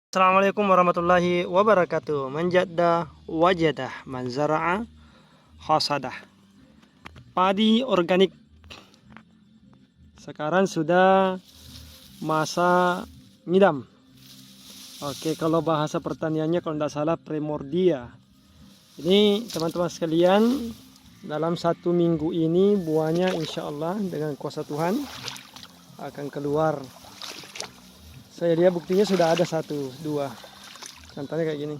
Assalamualaikum warahmatullahi wabarakatuh. Manjadda wajadah, manzara'a hasadah. Padi organik. Sekarang sudah masa ngidam. Oke, kalau bahasa pertaniannya kalau tidak salah primordia. Ini teman-teman sekalian, dalam 1 minggu ini buahnya insya Allah dengan kuasa Tuhan akan keluar. Saya lihat buktinya sudah ada 1, 2. Contohnya kayak gini.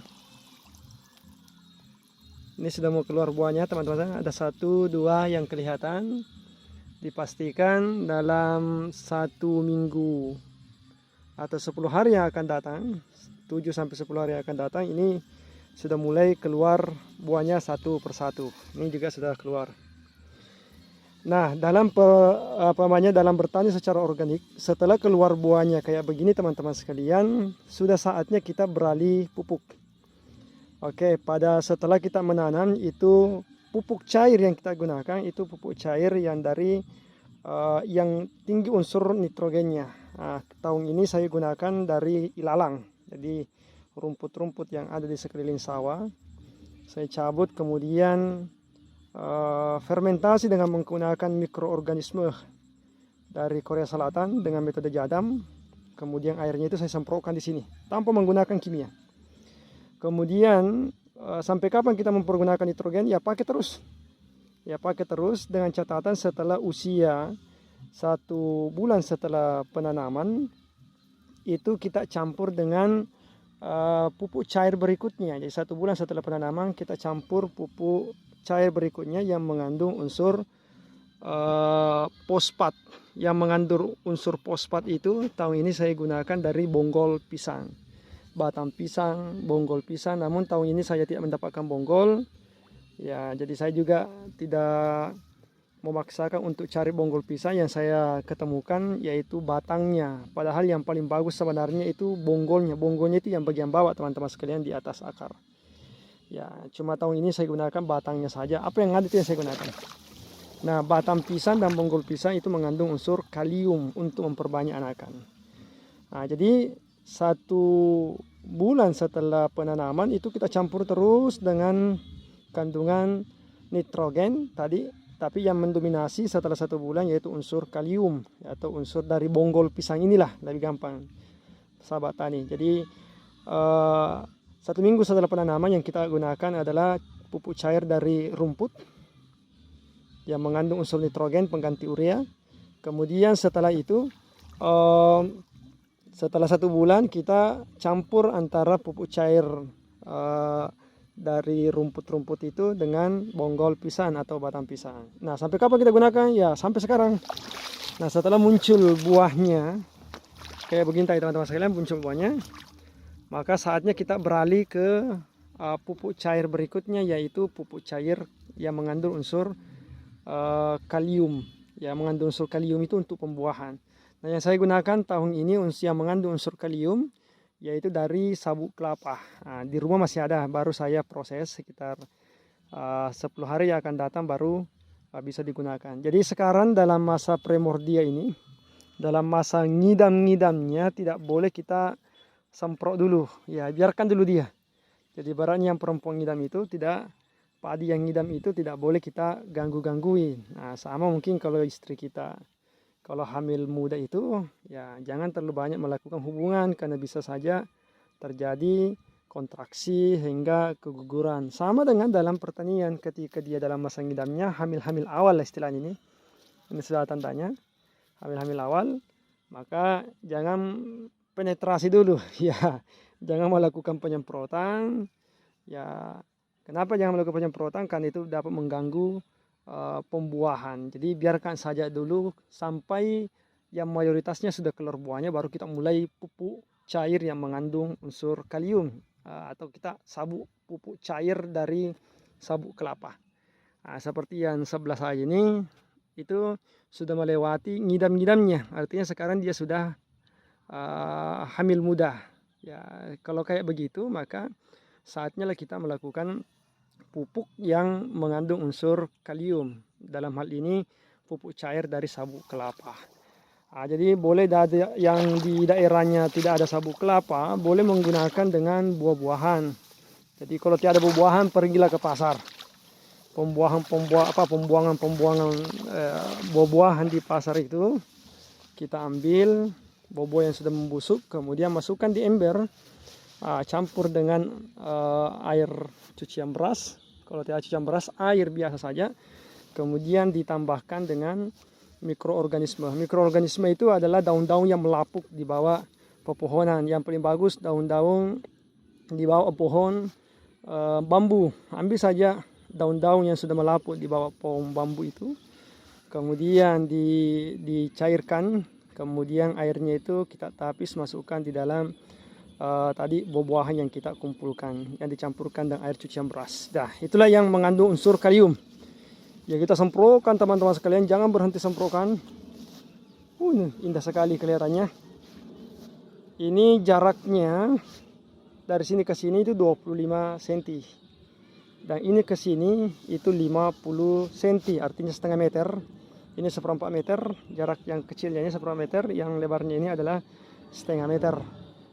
Ini sudah mau keluar buahnya teman-teman. Ada 1, 2 yang kelihatan. Dipastikan dalam 1 minggu atau 10 hari yang akan datang, 7-10 hari yang akan datang, ini sudah mulai keluar buahnya satu persatu. Ini juga sudah keluar. Nah, dalam dalam bertani secara organik, setelah keluar buahnya kayak begini teman-teman sekalian, sudah saatnya kita beralih pupuk. Oke, setelah kita menanam itu pupuk cair yang kita gunakan itu pupuk cair yang dari yang tinggi unsur nitrogennya. Nah, tahun ini saya gunakan dari ilalang. Jadi rumput-rumput yang ada di sekeliling sawah saya cabut, kemudian fermentasi dengan menggunakan mikroorganisme dari Korea Selatan dengan metode jadam. Kemudian airnya itu saya semprotkan di sini tanpa menggunakan kimia. Kemudian sampai kapan kita mempergunakan nitrogen? Ya pakai terus. Ya pakai terus dengan catatan setelah usia 1 bulan setelah penanaman itu kita campur dengan pupuk cair berikutnya. Jadi 1 bulan setelah penanaman kita campur pupuk cair berikutnya yang mengandung unsur fosfat. Yang mengandung unsur fosfat itu tahun ini saya gunakan dari bonggol pisang, batang pisang, bonggol pisang. Namun tahun ini saya tidak mendapatkan bonggol. Ya, jadi saya juga tidak memaksakan untuk cari bonggol pisang. Yang saya ketemukan yaitu batangnya. Padahal yang paling bagus sebenarnya itu bonggolnya. Bonggolnya itu yang bagian bawah teman-teman sekalian, di atas akar. Ya, cuma tahun ini saya gunakan batangnya saja. Apa yang ada itu yang saya gunakan. Nah, batang pisang dan bonggol pisang itu mengandung unsur kalium untuk memperbanyak anakan. Nah, jadi 1 bulan setelah penanaman itu kita campur terus dengan kandungan nitrogen tadi, tapi yang mendominasi setelah 1 bulan yaitu unsur kalium atau unsur dari bonggol pisang. Inilah lebih gampang sahabat tani. Jadi 1 minggu setelah penanaman yang kita gunakan adalah pupuk cair dari rumput yang mengandung unsur nitrogen pengganti urea. Kemudian setelah itu setelah 1 bulan kita campur antara pupuk cair dari rumput-rumput itu dengan bonggol pisang atau batang pisang. Nah, sampai kapan kita gunakan? Ya, sampai sekarang. Nah, setelah muncul buahnya kayak begini tadi teman-teman sekalian, muncul buahnya, maka saatnya kita beralih ke pupuk cair berikutnya, yaitu pupuk cair yang mengandung unsur kalium. Ya, mengandung unsur kalium itu untuk pembuahan. Nah, yang saya gunakan tahun ini yang mengandung unsur kalium yaitu dari sabut kelapa. Nah, di rumah masih ada, baru saya proses sekitar 10 hari yang akan datang baru bisa digunakan. Jadi sekarang dalam masa primordia ini, dalam masa ngidam-ngidamnya, tidak boleh kita semprot dulu. Ya, biarkan dulu dia. Jadi barangnya yang perempuan ngidam itu tidak, padi yang ngidam itu tidak boleh kita ganggu-gangguin. Nah, sama mungkin kalau istri kita kalau hamil muda itu, ya jangan terlalu banyak melakukan hubungan karena bisa saja terjadi kontraksi hingga keguguran. Sama dengan dalam pertanian, ketika dia dalam masa ngidamnya, hamil-hamil awal istilah ini sudah tandanya, hamil-hamil awal, maka jangan penetrasi dulu, ya jangan melakukan penyemprotan. Ya, kenapa jangan melakukan penyemprotan? Karena itu dapat mengganggu pembuahan. Jadi biarkan saja dulu sampai yang mayoritasnya sudah keluar buahnya, baru kita mulai pupuk cair yang mengandung unsur kalium atau kita sabuk pupuk cair dari sabuk kelapa. Nah, seperti yang sebelah saya ini itu sudah melewati ngidam-ngidamnya, artinya sekarang dia sudah hamil muda. Ya, kalau kayak begitu maka saatnya lah kita melakukan pupuk yang mengandung unsur kalium. Dalam hal ini pupuk cair dari sabut kelapa. Jadi boleh yang di daerahnya tidak ada sabut kelapa, boleh menggunakan dengan buah-buahan. Jadi kalau tiada buah-buahan, pergilah ke pasar. Pembuangan buah-buahan di pasar itu kita ambil buah-buah yang sudah membusuk, kemudian masukkan di ember, campur dengan air cucian beras. Kalau tidak cucian beras, air biasa saja. Kemudian ditambahkan dengan mikroorganisme. Mikroorganisme itu adalah daun-daun yang melapuk di bawah pepohonan. Yang paling bagus daun-daun di bawah pohon bambu. Ambil saja daun-daun yang sudah melapuk di bawah pohon bambu itu. Kemudian dicairkan. Kemudian airnya itu kita tapis, masukkan di dalam tadi buah-buahan yang kita kumpulkan, yang dicampurkan dengan air cucian beras. Nah, itulah yang mengandung unsur kalium. Ya, kita semprotkan teman-teman sekalian, jangan berhenti semprotkan. Ini indah sekali kelihatannya. Ini jaraknya dari sini ke sini itu 25 cm. Dan ini ke sini itu 50 cm, artinya setengah meter. Ini 1/4 meter, jarak yang kecilnya ini 1/4 meter, yang lebarnya ini adalah setengah meter.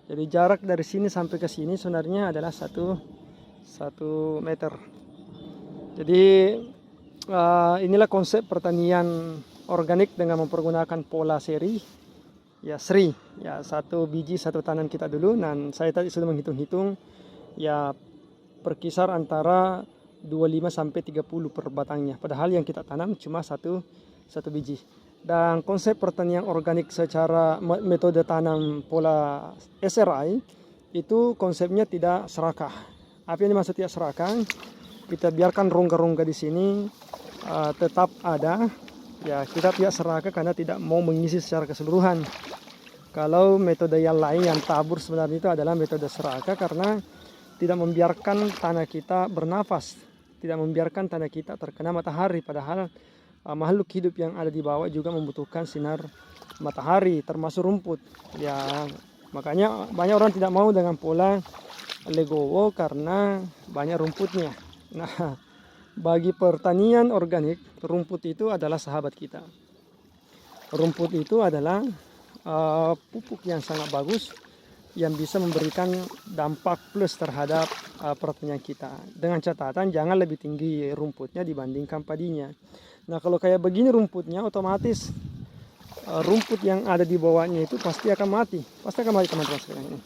Jadi jarak dari sini sampai ke sini sebenarnya adalah 1 meter. Jadi inilah konsep pertanian organik dengan mempergunakan pola seri, ya seri, ya 1 biji 1 tanam kita dulu. Dan saya tadi sudah menghitung-hitung, ya berkisar antara 25 sampai 30 per batangnya. Padahal yang kita tanam cuma satu biji. Dan konsep pertanian organik secara metode tanam pola SRI itu konsepnya tidak serakah. Apa yang dimaksud tidak serakah? Kita biarkan rongga-rongga di sini tetap ada. Ya, kita tidak serakah karena tidak mau mengisi secara keseluruhan. Kalau metode yang lain yang tabur sebenarnya itu adalah metode serakah, karena tidak membiarkan tanah kita bernafas, tidak membiarkan tanah kita terkena matahari. Padahal makhluk hidup yang ada di bawah juga membutuhkan sinar matahari, termasuk rumput. Ya, makanya banyak orang tidak mau dengan pola legowo karena banyak rumputnya. Nah, bagi pertanian organik, rumput itu adalah sahabat kita. Rumput itu adalah pupuk yang sangat bagus, yang bisa memberikan dampak plus terhadap pertanian kita. Dengan catatan jangan lebih tinggi rumputnya dibandingkan padinya. Nah, kalau kayak begini rumputnya, otomatis rumput yang ada di bawahnya itu pasti akan mati. Pasti akan mati teman-teman sekalian ini.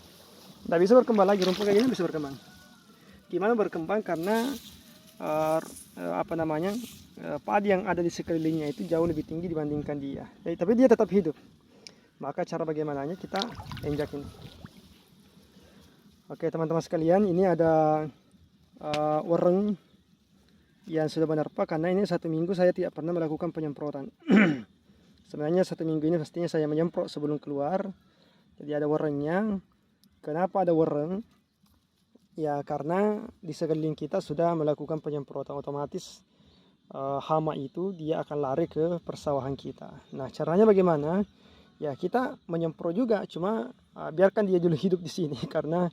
Tidak bisa berkembang lagi, rumput kayak gini bisa berkembang. Gimana berkembang? Karena padi yang ada di sekelilingnya itu jauh lebih tinggi dibandingkan dia. Tapi dia tetap hidup. Maka cara bagaimananya kita injakin. Oke teman-teman sekalian, ini ada wereng yang sudah menerpa, karena ini 1 minggu saya tidak pernah melakukan penyemprotan. Sebenarnya 1 minggu ini pastinya saya menyemprot sebelum keluar. Jadi ada werengnya. Kenapa ada wereng? Ya karena di sekeliling kita sudah melakukan penyemprotan, otomatis hama itu dia akan lari ke persawahan kita. Nah, caranya bagaimana? Ya kita menyemprot juga, cuma biarkan dia dulu hidup di sini karena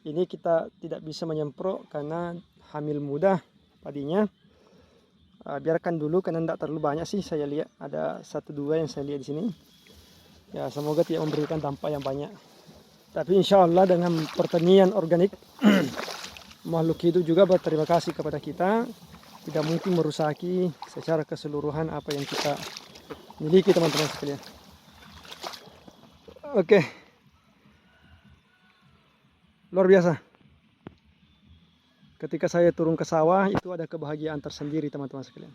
ini kita tidak bisa menyemprot karena hamil muda padinya. Biarkan dulu karena tidak terlalu banyak sih, saya lihat ada 1-2 yang saya lihat di sini. Ya semoga tidak memberikan dampak yang banyak. Tapi insya Allah dengan pertanian organik makhluk hidup juga berterima kasih kepada kita. Tidak mungkin merusaki secara keseluruhan apa yang kita miliki teman-teman sekalian. Oke, luar biasa. Ketika saya turun ke sawah itu ada kebahagiaan tersendiri teman-teman sekalian.